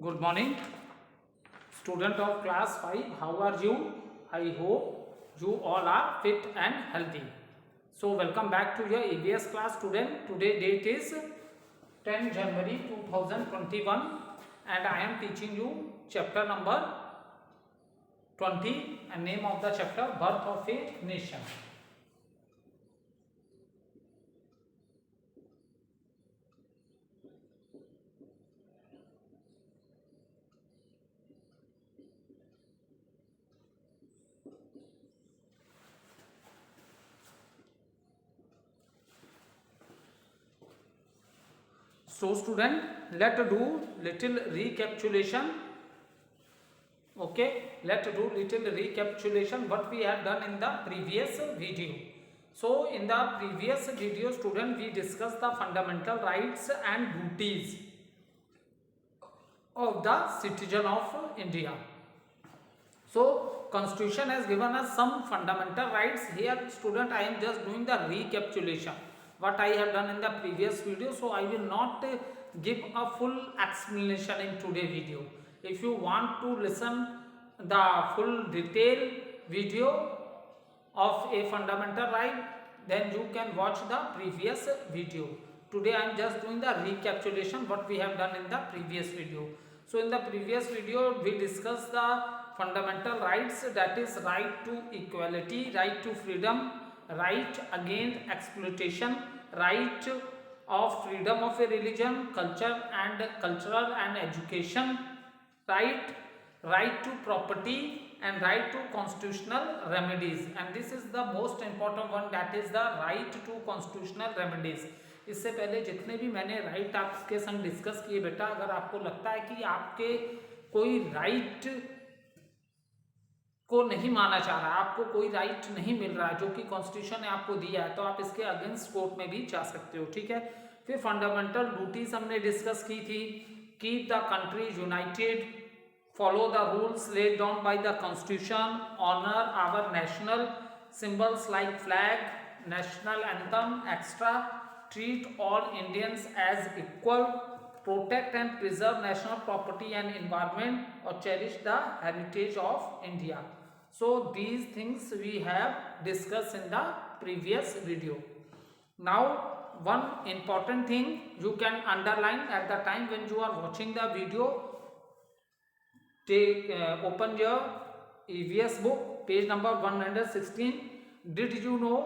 Good morning, student of class 5. How are you? I hope you all are fit and healthy. So welcome back to your EVS class student. Today date is 10 January 2021 and I am teaching you chapter number 20 and name of the chapter Birth of a Nation. So student, let's do little recapitulation. Okay, let's do little recapitulation what we have done in the previous video. So in the previous video student, we discussed the fundamental rights and duties of the citizen of India. So constitution has given us some fundamental rights. Here student, I am just doing the recapitulation what I have done in the previous video, so I will not give a full explanation in today's video. If you want to listen the full detailed video of a fundamental right, then you can watch the previous video. Today I am just doing the recapitulation what we have done in the previous video. So in the previous video we discussed the fundamental rights, that is right to equality, right to freedom, right against exploitation, right of freedom of a religion, culture and cultural and education, right to property and right to constitutional remedies. And this is the most important one, that is the right to constitutional remedies. इससे पहले जितने भी मैंने right आपके संग discuss किए बेटा, अगर आपको लगता है कि आपके कोई राइट को नहीं माना चाह रहा, आपको कोई राइट नहीं मिल रहा जो कि कॉन्स्टिट्यूशन ने आपको दिया है, तो आप इसके अगेंस्ट कोर्ट में भी जा सकते हो, ठीक है। फिर फंडामेंटल ड्यूटीज हमने डिस्कस की थी, keep the country United, follow the rules laid down by the constitution, honor our national symbols like flag, national anthem, etc., treat all Indians as equal, protect and preserve national property and environment, or cherish the heritage of India. So these things we have discussed in the previous video. Now one important thing you can underline at the time when you are watching the video. Take open your EVS book, page number 116. Did you know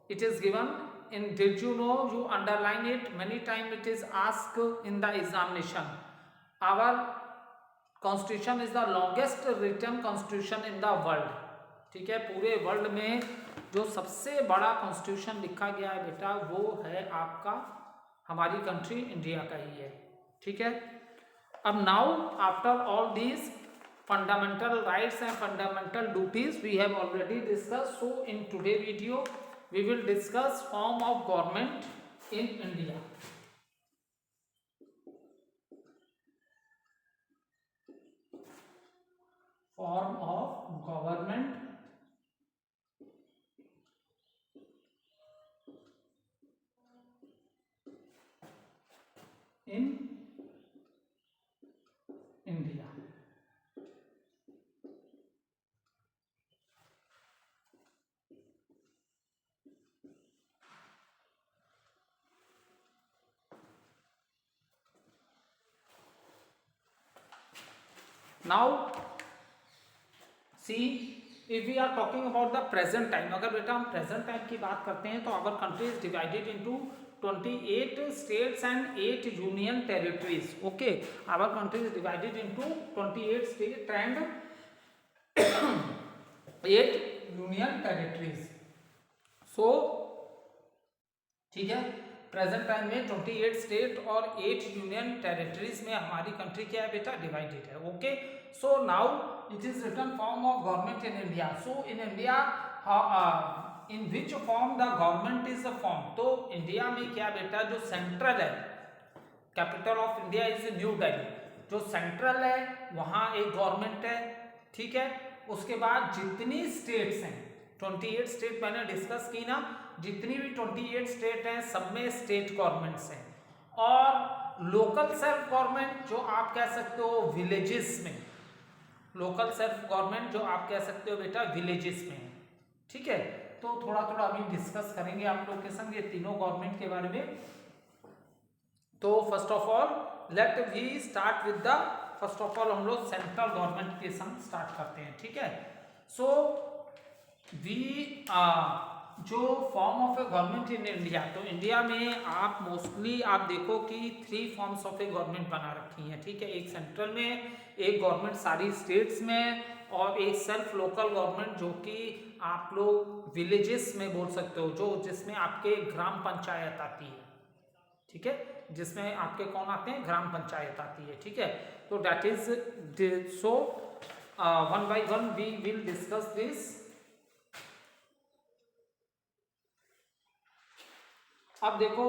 it is given in did you know, you underline it many times, it is asked in the examination. Our constitution is the longest written constitution in the world, ठीक है। पूरे world में जो सबसे बड़ा constitution लिखा गया है बेटा, वो है आपका हमारी कंट्री इंडिया का ही है, ठीक है। अब now after all these fundamental rights and fundamental duties we have already discussed, so in today video we will discuss form of government in India. Form of government in India. Now see, if we are talking about the present time, अगर बेटा हम present time की बात करते हैं तो our country is divided into 28 states and 8 union territories. Okay, our country is divided into 28 states and 8 union territories. So ठीक है, प्रेजेंट टाइम में 28 स्टेट और 8 यूनियन टेरिटरीज में हमारी कंट्री क्या है बेटा, डिवाइडेड है। Okay, so now it is written form of government in India. So in India in which form the government is form, तो इंडिया में क्या बेटा, जो सेंट्रल है, capital of India is new Delhi, जो सेंट्रल है वहां एक गवर्नमेंट है, ठीक है। उसके बाद जितनी स्टेट्स हैं, 28 स्टेट मैंने डिस्कस की ना, जितनी भी 28 स्टेट हैं सब में स्टेट गवर्नमेंट्स हैं, और लोकल सेल्फ गवर्नमेंट जो आप कह सकते हो विलेजेस में, लोकल सेल्फ गवर्नमेंट जो आप कह सकते हो बेटा विलेजेस में है, ठीक है। तो थोड़ा थोड़ा अभी डिस्कस करेंगे आप लोग के संग ये तीनों गवर्नमेंट के बारे में। तो first of all let we start with the, first of all हम लोग सेंट्रल गवर्नमेंट के संग स्टार्ट करते हैं, ठीक है। सो वी जो form of a government in India, तो इंडिया में आप मोस्टली आप देखो कि 3 फॉर्म्स ऑफ ए गवर्नमेंट बना रखी हैं, ठीक है। एक सेंट्रल में, एक गवर्नमेंट सारी स्टेट्स में, और एक सेल्फ लोकल गवर्नमेंट जो कि आप लोग विलेजेस में बोल सकते हो, जो जिसमें आपके ग्राम पंचायत आती है, ठीक है, जिसमें आपके कौन आते हैं, ग्राम पंचायत आती है, ठीक है। तो that is so one by one we will discuss this. अब देखो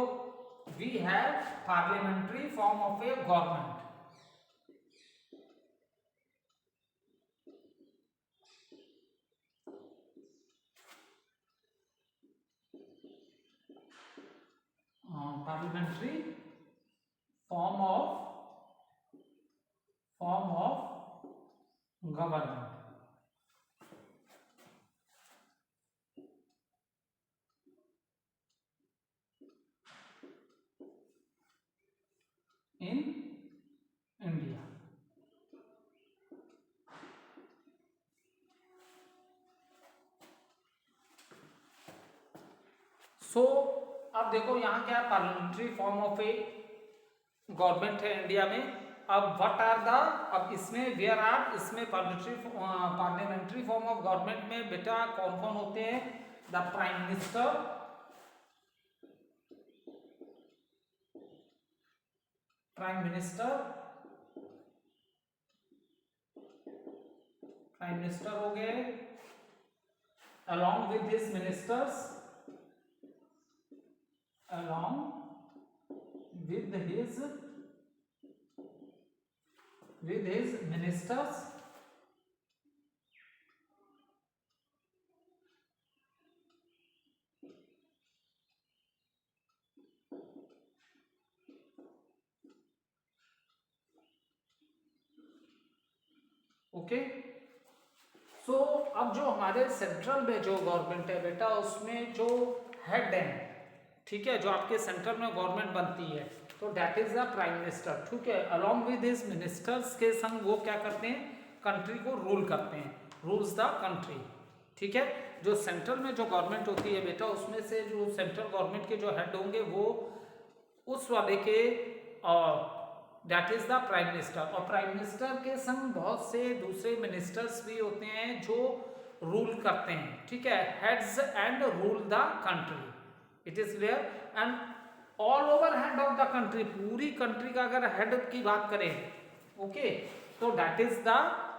we have parliamentary form of a government, parliamentary form of government. In India, so अब देखो यहाँ क्या parliamentary form of a government है इंडिया में। अब व्हाट आर द, अब इसमें वेयर आर, इसमें पार्लियामेंट्री फॉर्म ऑफ गवर्नमेंट में बेटा कौन कौन होते हैं, the prime minister, prime minister हो गए, along with his ministers, along with his ministers, okay. So अब जो हमारे सेंट्रल में जो गवर्नमेंट है बेटा, उसमें जो हेड है, ठीक है, जो आपके सेंट्रल में गवर्नमेंट बनती है, तो that is the prime minister, ठीक है। अलॉन्ग विद हिज मिनिस्टर्स के संग वो क्या करते हैं, कंट्री को रूल करते हैं, रूल्स द कंट्री, ठीक है। जो सेंट्रल में जो गवर्नमेंट होती है बेटा, उसमें से जो सेंट्रल गवर्नमेंट के जो हेड होंगे वो उस वाले के that is the prime minister, और प्राइम मिनिस्टर के संग बहुत से दूसरे मिनिस्टर्स भी होते हैं जो रूल करते हैं, ठीक है, heads and rule the country, it is clear. And all over head of the country, पूरी कंट्री का अगर हेड की बात करें, ओके, तो that is the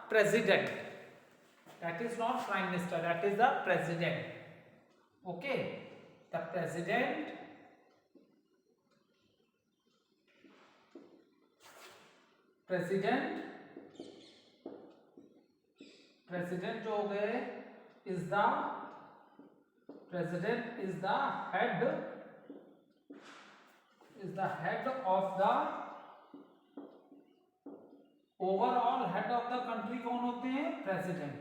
president, that is not prime minister, that is the president, okay, the president, president जो हो गए is the, president is the head, of the, overall head of the country कौन होते हैं, president,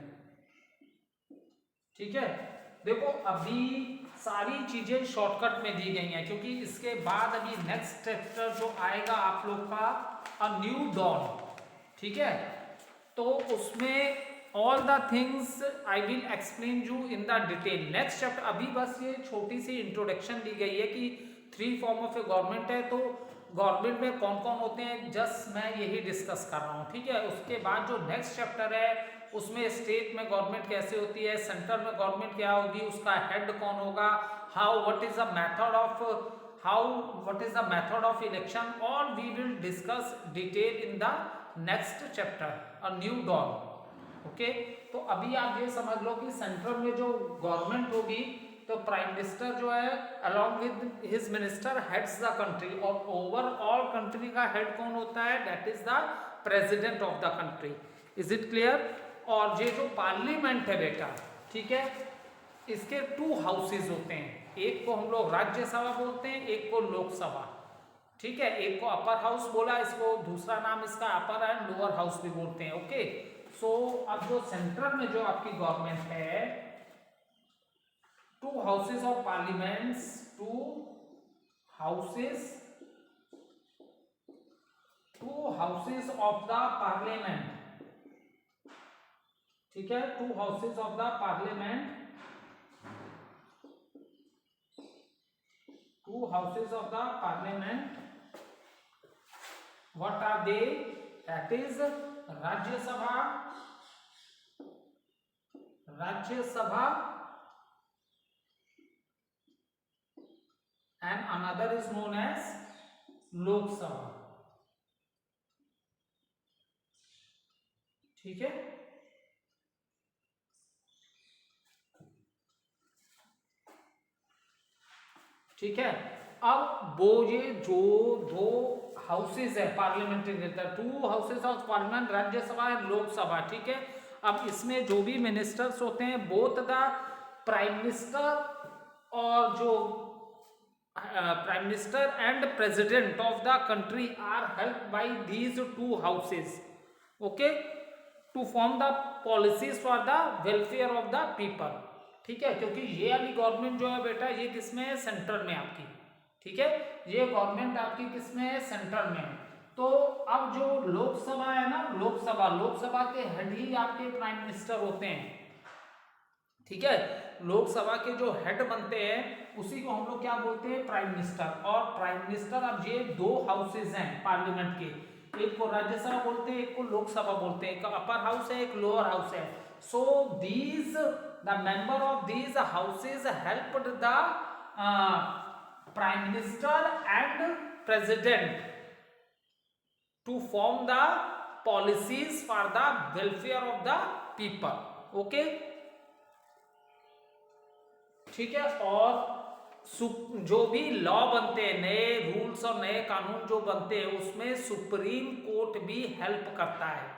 ठीक है। देखो अभी सारी चीजें शॉर्टकट में दी गई हैं, क्योंकि इसके बाद अभी नेक्स्ट चैप्टर जो आएगा आप लोग का, अ न्यू डॉन, ठीक है, तो उसमें all the things I will explain you in the detail next chapter. अभी बस ये छोटी सी इंट्रोडक्शन दी गई है कि 3 फॉर्म ऑफ ए गवर्नमेंट है, तो गवर्नमेंट में कौन कौन होते हैं जस्ट मैं यही डिस्कस कर रहा हूँ, ठीक है। उसके बाद जो नेक्स्ट चैप्टर है उसमें स्टेट में गवर्नमेंट कैसे होती है, सेंट्रल में गवर्नमेंट क्या होगी, उसका हेड कौन होगा, what is the method of election, all we will discuss detail in the next chapter, a new dawn, okay. तो अभी आप ये समझ लो कि सेंट्रल में जो गवर्नमेंट होगी, तो प्राइम मिनिस्टर जो है along with his minister heads the country, और ओवरऑल कंट्री का हेड कौन होता है, that is the president of the country, is it clear. और ये जो पार्लियामेंट है बेटा, ठीक है, इसके 2 हाउसेज होते हैं, एक को हम लोग राज्यसभा बोलते हैं, एक को लोकसभा, ठीक है, एक को अपर हाउस बोला, इसको दूसरा नाम इसका अपर एंड लोअर हाउस भी बोलते हैं। ओके, सो अब जो सेंट्रल में जो आपकी गवर्नमेंट है, to houses of parliaments, to houses of the parliament, ठीक है, to houses of the parliament, to houses of the parliament, what are they? That is Rajya Sabha and another is known as Lok Sabha, ठीक है। ठीक है, अब वो ये जो दो हाउसेस है parliamentary, to houses of parliament, Rajya Sabha and Lok Sabha, ठीक है। अब इसमें जो भी मिनिस्टर्स होते हैं, बोथ द प्राइम मिनिस्टर और जो prime minister and president of the country are help by these two houses, okay, to form the policies for the welfare of the people, ठीक है। क्योंकि ये वाली गवर्नमेंट जो है बेटा, ये किसमें है? सेंट्रल में आपकी, ठीक है। ये गवर्नमेंट आपकी किसमें है? सेंट्रल में। तो अब जो लोकसभा है ना, लोकसभा के हेड ही आपके प्राइम मिनिस्टर होते हैं, ठीक है। लोकसभा के जो हेड बनते हैं उसी को हम लोग क्या बोलते हैं? Prime minister. और प्राइम मिनिस्टर, अब ये दो हाउसेज हैं पार्लियामेंट के, एक को राज्यसभा बोलते हैं, एक को लोकसभा बोलते हैं, एक अपर हाउस है, एक लोअर हाउस है। So these the member of these houses helped the prime minister and president to form the policies for the welfare of the people, okay, ठीक है। और जो भी लॉ बनते हैं, नए रूल्स और नए कानून जो बनते हैं, उसमें सुप्रीम कोर्ट भी हेल्प करता है,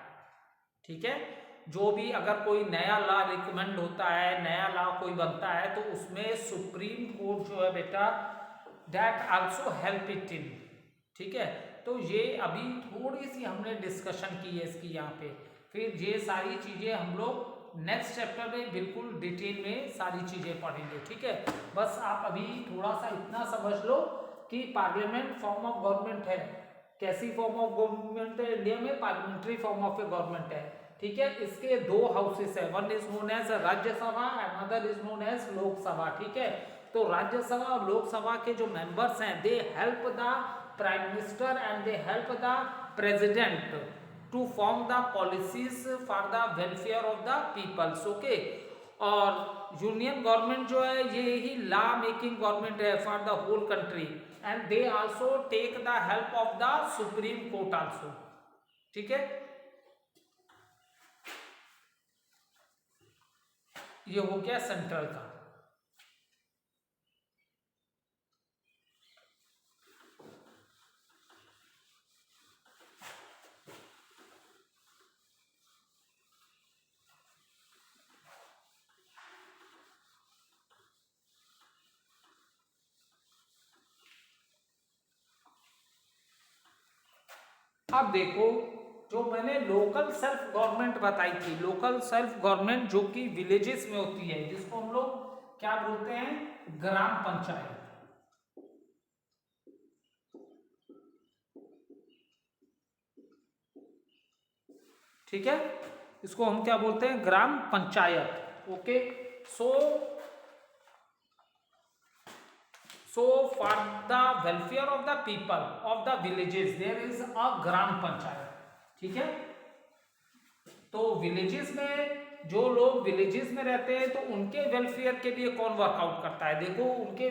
ठीक है। जो भी अगर कोई नया लॉ रिकमेंड होता है, नया लॉ कोई बनता है, तो उसमें सुप्रीम कोर्ट जो है बेटा, that also help it in, ठीक है। तो ये अभी थोड़ी सी हमने डिस्कशन की है इसकी यहाँ पे, फिर ये सारी चीजें हम लोग नेक्स्ट चैप्टर में बिल्कुल डिटेल में सारी चीजें पढ़ेंगे, ठीक है। बस आप अभी थोड़ा सा इतना समझ लो कि पार्लियामेंट फॉर्म ऑफ गवर्नमेंट है, कैसी फॉर्म ऑफ गवर्नमेंट है इंडिया में? Parliamentary form of a government है, ठीक है। इसके दो हाउसेस है, one is known as Rajya Sabha, another is known as Lok Sabha, ठीक है। तो राज्यसभा और लोकसभा के जो मेंबर्स हैं, they help the prime minister and they help the president to form the policies for the welfare of the peoples, okay. और union government जो है, ये ही लॉ मेकिंग गवर्नमेंट है for the whole country, and they also take the help of the supreme court also, ठीक है। ये हो गया सेंट्रल का। अब देखो, जो मैंने लोकल सेल्फ गवर्नमेंट बताई थी, लोकल सेल्फ गवर्नमेंट जो कि विलेजेस में होती है, जिसको हम लोग क्या बोलते हैं? ग्राम पंचायत, ठीक है। इसको हम क्या बोलते हैं? Gram panchayat, okay. So for the welfare of the people of the villages there is a ग्राम पंचायत, ठीक है। तो विलेजेस में जो लोग विलेजेस में रहते हैं, तो उनके वेलफेयर के लिए कौन वर्कआउट करता है? देखो, उनके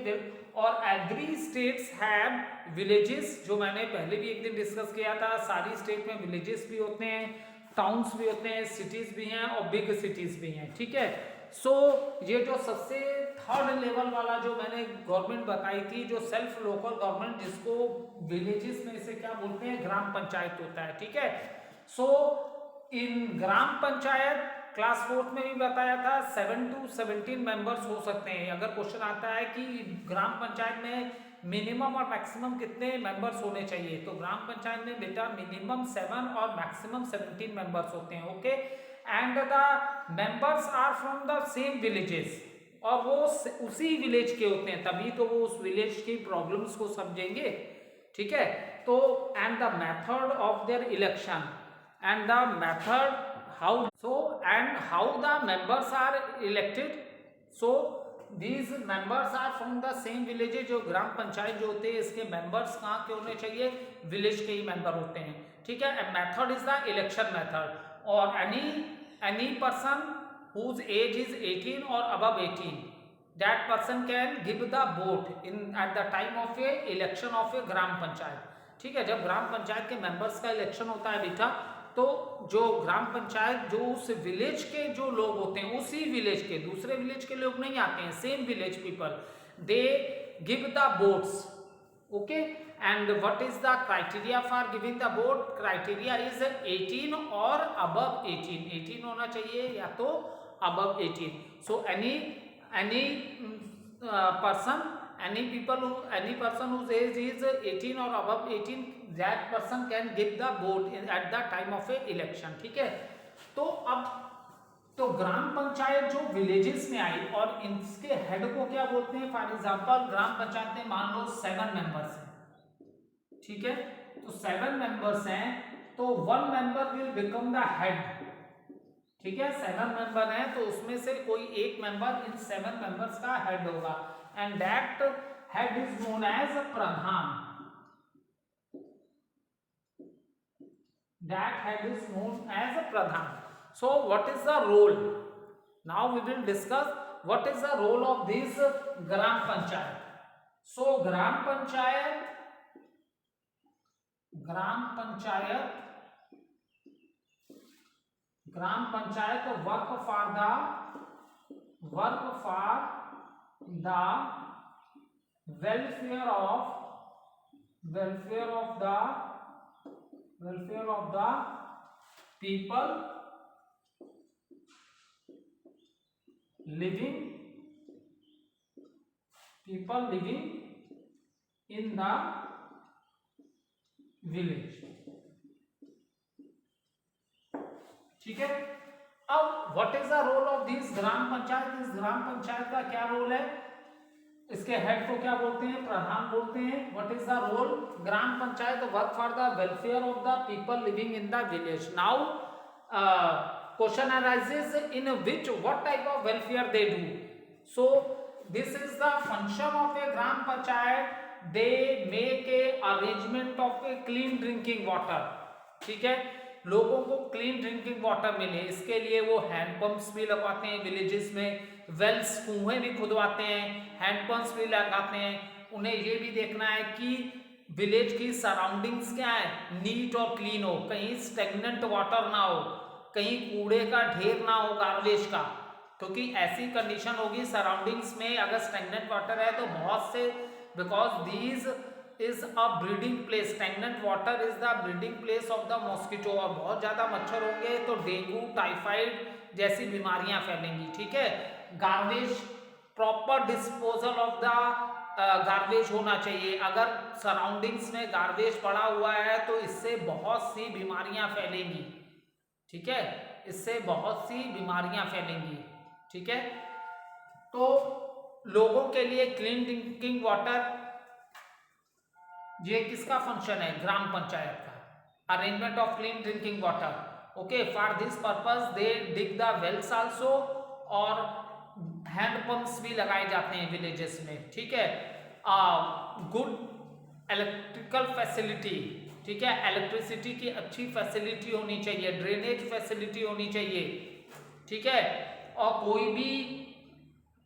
और एवरी स्टेट्स हैव विलेजेस, जो मैंने पहले भी एक दिन डिस्कस किया था, सारी स्टेट में विलेजेस भी होते हैं, टाउन्स भी होते हैं, सिटीज भी हैं और बिग सिटीज भी हैं, ठीक है। सो ये जो सबसे थर्ड लेवल वाला जो मैंने गवर्नमेंट बताई थी, जो सेल्फ लोकल गवर्नमेंट, जिसको विलेजेस में इसे क्या बोलते हैं? ग्राम पंचायत होता है, ठीक है। सो इन ग्राम पंचायत, क्लास 4 में भी बताया था, 7 to 17 मेंबर्स हो सकते हैं। अगर क्वेश्चन आता है कि ग्राम पंचायत में मिनिमम और मैक्सिमम कितने मेंबर्स होने चाहिए, तो ग्राम पंचायत में बेटा मिनिमम 7 और मैक्सिमम 17 मेंबर्स होते हैं। Okay, and the members are from the same villages, और वो उसी विलेज के होते हैं, तभी तो वो उस विलेज की प्रॉब्लम्स को समझेंगे। ठीक है, तो and the method of their election and the method how, so and how the members are elected, so these members are from the same villages. जो ग्राम पंचायत जो होते हैं इसके मेंबर्स कहाँ के होने चाहिए, विलेज के ही मेंबर होते हैं। ठीक है, method is the election method, और any person whose age is 18 or above 18, that person can give the vote in at the time of a election of a ग्राम पंचायत। ठीक है, जब ग्राम पंचायत के मेंबर्स का इलेक्शन होता है बेटा, तो जो ग्राम पंचायत जो उस विलेज के जो लोग होते हैं, उसी विलेज के, दूसरे विलेज के लोग नहीं आते हैं, same village people, they give the votes. Okay, and what is the criteria for giving the vote, criteria is 18 और above 18, 18 होना चाहिए या तो above 18, so any person, any person whose age is 18 or above 18, that person can give the vote at the time of a election। ठीक है, तो अब तो ग्राम पंचायत जो विलेजेस में आई और इसके हेड को क्या बोलते हैं, फॉर एग्जांपल ग्राम पंचायत में मान लो 7 मेंबर्स हैं। ठीक है, तो 7 मेंबर्स हैं, तो 1 member will become the head. ठीक है, 7 मेंबर हैं तो उसमें से कोई एक मेंबर इन 7 मेंबर्स का हेड होगा, and that head is known as pradhan. That head is known as pradhan. So what is the role, now we will discuss what is the role of this gram panchayat. So gram panchayat work for the welfare of the people living in the village. ठीक है, अब what is the role of this gram panchayat, इस ग्राम पंचायत का क्या role है, इसके head को क्या बोलते हैं, प्रधान बोलते हैं। What is the role, gram panchayat work for the welfare of the people living in the village. Now question arises in which what type of welfare they do, so this is the function of a gram panchayat, they make a arrangement of a clean drinking water। ठीक है, लोगों को clean drinking water मिले, इसके लिए वो हैंडपंप्स भी लगवाते हैं विलेजेस में, वेल्स कुएं भी खुदवाते हैं, हैंडपंप्स भी लगाते हैं। उन्हें ये भी देखना है कि विलेज की सराउंडिंग्स क्या है, नीट और क्लीन हो, कहीं स्टेगनेंट वाटर ना हो, कहीं कूड़े का ढेर ना हो, गार्बेज का, क्योंकि ऐसी कंडीशन होगी सराउंडिंग्स में अगर स्टेगनेंट वाटर है तो बहुत से, because these is a breeding place, stagnant water is the breeding place of the mosquito, और बहुत ज़्यादा मच्छर होंगे तो डेंगू, टाइफाइड जैसी बीमारियां फैलेंगी। ठीक है, garbage, proper disposal of the garbage होना चाहिए। अगर सराउंडिंग्स में गार्बेज पड़ा हुआ है तो इससे बहुत सी बीमारियां फैलेंगी। ठीक है, इससे बहुत सी बीमारियां फैलेंगी। ठीक है, तो लोगों के लिए क्लीन ड्रिंकिंग वाटर, ये किसका फंक्शन है, ग्राम पंचायत का, arrangement of clean drinking water. Okay, for this purpose they dig the wells also, और हैंडपंप्स भी लगाए जाते हैं विलेजेस में। ठीक है, गुड इलेक्ट्रिकल फैसिलिटी, ठीक है, इलेक्ट्रिसिटी की अच्छी फैसिलिटी होनी चाहिए, ड्रेनेज फैसिलिटी होनी चाहिए। ठीक है, और कोई भी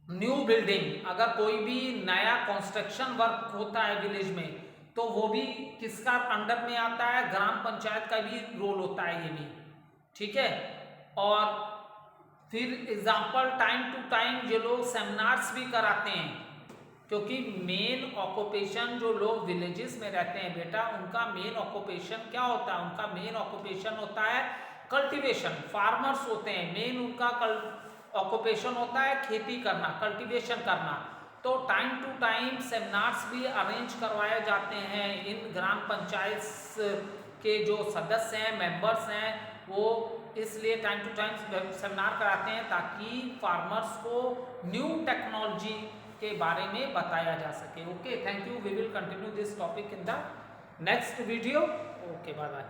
न्यू बिल्डिंग, अगर कोई भी नया कंस्ट्रक्शन वर्क होता है विलेज में तो वो भी किसका अंडर में आता है, ग्राम पंचायत का भी रोल होता है ये भी। ठीक है, और फिर एग्जाम्पल टाइम टू टाइम ये लोग सेमिनार्स भी कराते हैं, क्योंकि मेन ऑक्यूपेशन जो लोग विलेजेस में रहते हैं बेटा, उनका मेन ऑक्यूपेशन क्या होता है, उनका मेन ऑक्यूपेशन होता है कल्टीवेशन, फार्मर्स होते हैं, मेन उनका ऑक्यूपेशन होता है खेती करना, कल्टीवेशन करना। तो टाइम टू टाइम सेमिनार्स भी अरेंज करवाए जाते हैं। इन ग्राम पंचायत के जो सदस्य हैं, मेंबर्स हैं, वो इसलिए टाइम टू टाइम सेमिनार कराते हैं ताकि फार्मर्स को न्यू टेक्नोलॉजी के बारे में बताया जा सके। Okay, thank you. We will continue this topic in the next video. Okay, bye bye.